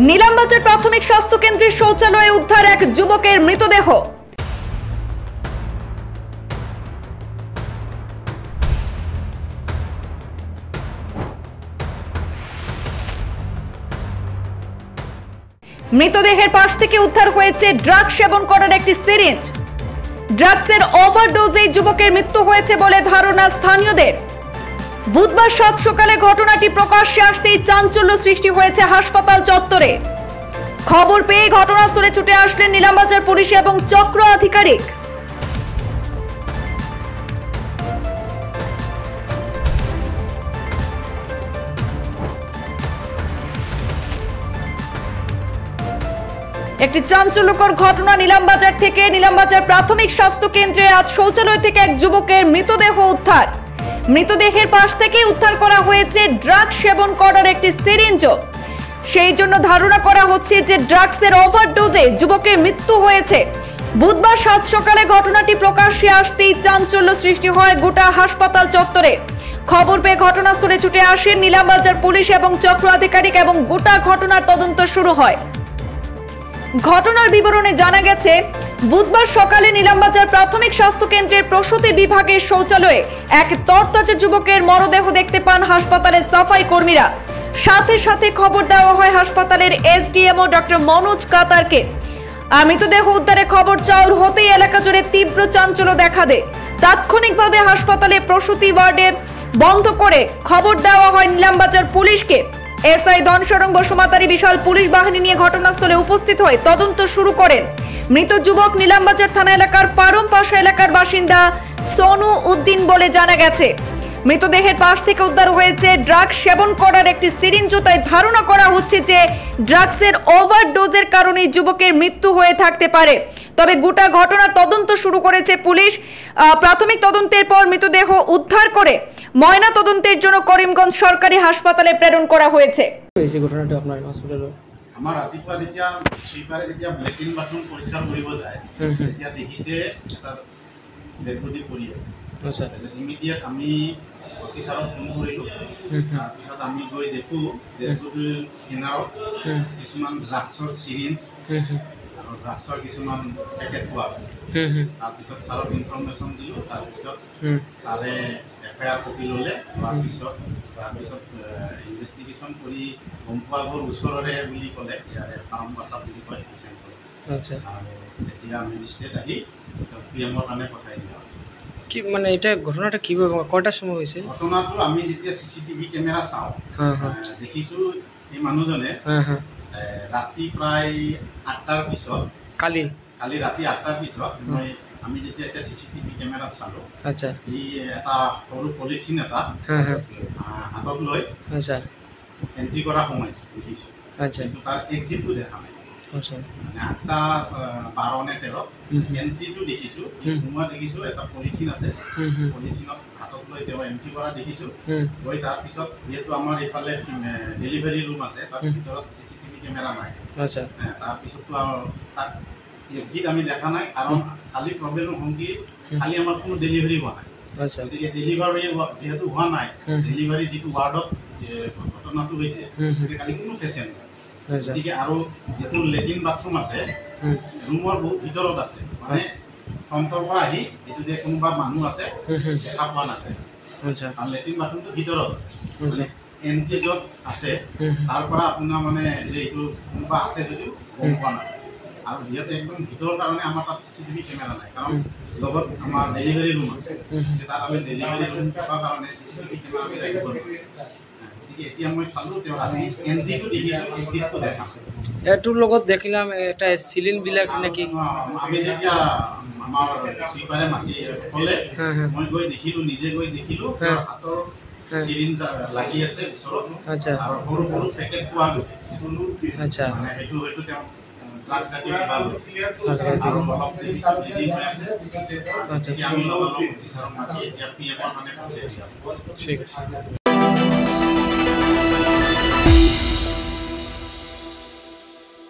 নীলামবাজার প্রাথমিক স্বাস্থ্য কেন্দ্রের শৌচালয়ে উদ্ধার এক যুবকের মৃতদেহ। মৃতদেহের পাশ থেকে উদ্ধার হয়েছে ড্রাগ সেবন করার একটি সিরিঞ্জ। ড্রাগসের ওভারডোজে যুবকের মৃত্যু হয়েছে বলে ধারণা স্থানীয়দের। বুধবার সাত সকালে ঘটনাটি প্রকাশ্যে আসতেই চাঞ্চল্য সৃষ্টি হয়েছে হাসপাতাল চত্বরে। খবর পেয়ে ঘটনাস্থলে ছুটে আসলেন নীলামবাজার পুলিশ এবং চক্র আধিকারিক। একটি চাঞ্চল্যকর ঘটনা নীলামবাজার থেকে। নীলামবাজার প্রাথমিক স্বাস্থ্য কেন্দ্রে আজ শৌচালয় থেকে এক যুবকের মৃতদেহ উদ্ধার। মৃতদেহের পাশ থেকে উদ্ধার করা হয়েছে ড্রাগ সেবন করার একটি সিরিঞ্জ। সেই জন্য ধারণা করা হচ্ছে যে ড্রাগসের ওভারডোজে যুবকের মৃত্যু হয়েছে। বুধবার সাত সকালে ঘটনাটি প্রকাশ্যে আসতেই চাঞ্চল্য সৃষ্টি হয় গোটা হাসপাতাল চত্বরে। খবর পেয়ে ঘটনাস্থলে ছুটে আসেন নীলামবাজার পুলিশ এবং চক্র আধিকারিক এবং গোটা ঘটনার তদন্ত শুরু হয়। ঘটনার বিবরণে জানা গেছে, বুধবার সকালে নীলামবাজার প্রাথমিক স্বাস্থ্য কেন্দ্রের প্রসূতি বিভাগের শৌচালয়ে এক তরতাজা যুবকের মরদেহ দেখতে পান হাসপাতালের সাফাই কর্মীরা। সাথে সাথে খবর দেওয়া হয় হাসপাতালের এসডিএমও ডক্টর মনোজ কাতারকে। মৃতদেহ উদ্ধারে খবর চাউর হতেই এলাকা জুড়ে তীব্র চাঞ্চল্য দেখা দেয়। তাৎক্ষণিকভাবে হাসপাতালে প্রসূতি ওয়ার্ডে বন্ধ করে খবর দেওয়া হয় নীলামবাজার পুলিশকে। এসআই ধনসরং বসুমাতারি বিশাল পুলিশ বাহিনী নিয়ে ঘটনাস্থলে উপস্থিত হয়ে তদন্ত শুরু করেন। মৃত যুবক নীলামবাজার থানা এলাকার ফারুম পাশা এলাকার বাসিন্দা সোনু উদ্দিন বলে জানা গেছে। মৃতদেহের পাশ থেকে উদ্ধার হয়েছে ড্রাগ সেবন করার একটি সিরিঞ্জ। তাই ধারণা করা হচ্ছে যে ড্রাগসের ওভারডোজের কারণে যুবকের মৃত্যু হয়ে থাকতে পারে। তবে গোটা ঘটনার তদন্ত শুরু করেছে পুলিশ। প্রাথমিক তদন্তের পর মৃতদেহ উদ্ধার করে ময়না তদন্তের জন্য করিমগঞ্জ সরকারি হাসপাতালে প্রেরণ করা হয়েছে। এই ঘটনাটা আপনার হসপিটালে আমার ৰাতিপুৱা যেতিয়া সুইপাৰে যেতিয়া লেট্ৰিন বাথৰুম পৰিষ্কাৰ কৰিব যায় তেতিয়া দেখিছে এটা ডেড বডি পৰি আছে। আচ্ছা, ইমিডিয়েট আমি অচি ছাৰক ফোন কৰিলোঁ। তাৰপিছত আমি গৈ দেখোঁ ডেড বডিৰ কিনাৰত কিছুমান ড্ৰাগছৰ চিৰিঞ্জ আৰু ড্ৰাগছৰ কিছুমান পেকেট পোৱা গৈছে। তাৰপিছত ছাৰক ইনফৰ্মেশ্যন দিলোঁ। তাৰপিছত ছাৰে এফআইআৰ কপি ল'লে। তাৰপিছত ইনভেষ্টিগেশ্যন কৰি গম পোৱা গ'ল ওচৰৰে বুলি ক'লে, ইয়াৰে ফাৰ্ম বাছা বুলি কয় পেচেণ্টৰ। আচ্ছা, আৰু এতিয়া মেজিষ্ট্ৰেট আহি পিএমৰ কাৰণে পঠাই দিয়া হৈছে। কি মানে এটা ঘটনাটা কিভাবে কয়টাৰ সময় হয়েছে? ঘটনাটো আমি যেতিয়া চিচিটিভি কেমেৰা চাওঁ দেখিছোঁ এই মানুহজনে ৰাতি প্ৰায় 8টাৰ পিছত কালি ৰাতি 8টাৰ পিছত আমি যেতিয়া এতিয়া চিচিটিভি কেমেৰাত চালোঁ। আচ্ছা, ই এটা সৰু পলিথিন এটা হাতত লৈ এণ্ট্ৰি কৰা সোমাইছোঁ দেখিছোঁ। আচ্ছা, কিন্তু তাৰ এক্সিটটো দেখা নাই। আচ্ছা, মানে 8:12 নে 13 এণ্ট্ৰিটো দেখিছোঁ। সোমোৱা দেখিছোঁ এটা পলিথিন আছে, পলিথিনত হাতত লৈ তেওঁ এণ্ট্ৰি কৰা দেখিছোঁ। গৈ তাৰপিছত যিহেতু আমাৰ এইফালে ডেলিভাৰী ৰুম আছে, তাৰ ভিতৰত চিচিটিভি কেমেৰা নাই। আচ্ছা, তাৰপিছতো তাক এক্সিট আমি দেখা নাই, কাৰণ কালি প্ৰব্লেম হ'ল কি কালি আমাৰ কোনো ডেলিভাৰী হোৱা নাই। আচ্ছা, গতিকে ডেলিভাৰী যিহেতু হোৱা নাই, ডেলিভাৰী যিটো ৱাৰ্ডত ঘটনাটো হৈছে গতিকে কালি কোনো পেচেণ্ট নাই। গতিকে আৰু যিটো লেট্ৰিন বাথৰুম আছে ৰুমৰ বহুত ভিতৰত আছে, মানে ফ্ৰণ্টৰ পৰা আহি এইটো যে কোনোবা মানুহ আছে দেখা পোৱা নাযায়। আৰু লেট্ৰিন বাথৰুমটো ভিতৰত আছে, এণ্ট্ৰি য'ত আছে তাৰ পৰা আপোনাৰ মানে যে এইটো কোনোবা আছে যদিও গম পোৱা নাযায়। আৰু যিহেতু একদম ভিতৰৰ কাৰণে আমাৰ তাত চিচিটিভি কেমেৰা নাই, কাৰণ লগত আমাৰ ডেলিভাৰী ৰুম আছে। তাত আমি ডেলিভাৰী ৰুম থকাৰ কাৰণে চিচিটিভি কেমেৰা আমি ৰাখিব নোৱাৰোঁ। গতিকে এতিয়া মই চালোঁ তেওঁ ৰাতি এণ্ট্ৰিটো দেখিছোঁ, এক্সিটটো দেখা নাই। এটোৰ লগত দেখিলাম এটা চিলিনবিলাক নেকি? আমি যেতিয়া আমাৰ সুইপাৰে মাতি ক'লে মই গৈ দেখিলোঁ, নিজে গৈ দেখিলোঁ হাতৰ চিৰিঞ্জ লাগি আছে ওচৰত। আচ্ছা, আৰু সৰু সৰু পেকেট পোৱা গৈছে। আচ্ছা, মানে সেইটো তেওঁ ড্ৰাগ জাতীয় কিবা লৈছে আৰু অলপ ব্লিডিং হৈ আছে। আমি লগালগ ছাৰক মাতি এতিয়া পিএমৰ কাৰণে পঠিয়াই দিয়া। ঠিক আছে।